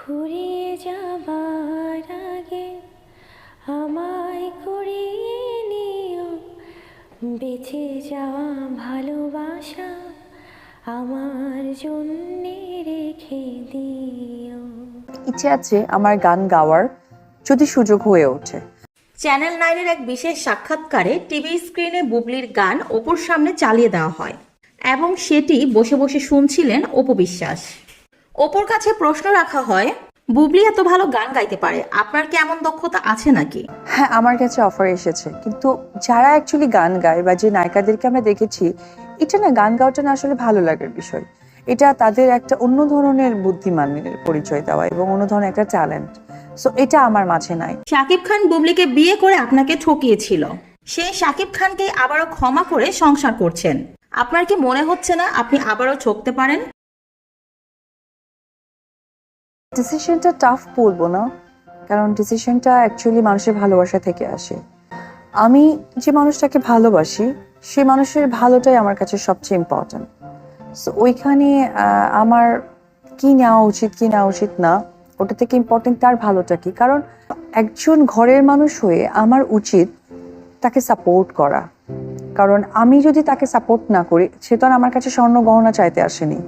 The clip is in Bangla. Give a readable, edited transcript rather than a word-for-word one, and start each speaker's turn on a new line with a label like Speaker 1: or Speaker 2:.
Speaker 1: ফুরিয়ে যাবার আগে আমায় কুড়িয়ে নিও, বেঁচে যাওয়া ভালোবাসা আমার জন্যে রেখে দিও।
Speaker 2: ইচ্ছে আছে আমার গান গাওয়ার, যদি সুযোগ হয়ে ওঠে।
Speaker 3: চ্যানেল 9-এর এক বিশেষ সাক্ষাৎকারে টিভি স্ক্রিনে বুবলির গান অপুর সামনে চালিয়ে দেওয়া হয় এবং সেটি বসে বসে শুনছিলেন অপু বিশ্বাস। অপুর কাছে প্রশ্ন রাখা হয়, বুবলি এত ভালো গান গাইতে পারে, আপনার কি এমন দক্ষতা আছে নাকি?
Speaker 2: হ্যাঁ, আমার কাছে অফার এসেছে, কিন্তু যারা অ্যাকচুয়ালি গান গায় বা যে নায়িকাদেরকে আমরা দেখেছি, এটা না, গান গাওয়াটা না আসলে ভালো লাগার বিষয়। এটা তাদের একটা অন্য ধরনের বুদ্ধিমানের পরিচয় দেওয়া এবং অন্য ধরনের একটা ট্যালেন্ট। সো এটা আমার মাঝে নাই।
Speaker 3: শাকিব খান বুবলিকে বিয়ে করে আপনাকে ঠকিয়েছিল, সেই শাকিব খানকে আবারও ক্ষমা করে সংসার করছেন। আপনার কি মনে হচ্ছে না আপনি আবারও ঠকতে পারেন?
Speaker 2: ডিসিশনটা টাফ বলবো না, কারণ ডিসিশনটা অ্যাকচুয়ালি মানুষের ভালোবাসা থেকে আসে। আমি যে মানুষটাকে ভালোবাসি, সেই মানুষের ভালোটাই আমার কাছে সবচেয়ে ইম্পর্ট্যান্ট। সো ওইখানে আমার কি নেওয়া উচিত কি নেওয়া উচিত না, ওটা থেকে ইম্পর্টেন্ট তার ভালোটা কি। কারণ একজন ঘরের মানুষ হয়ে আমার উচিত তাকে সাপোর্ট করা, কারণ আমি যদি তাকে সাপোর্ট না করি, সে তো আর আমার কাছে স্বর্ণ গহনা চাইতে আসেনি।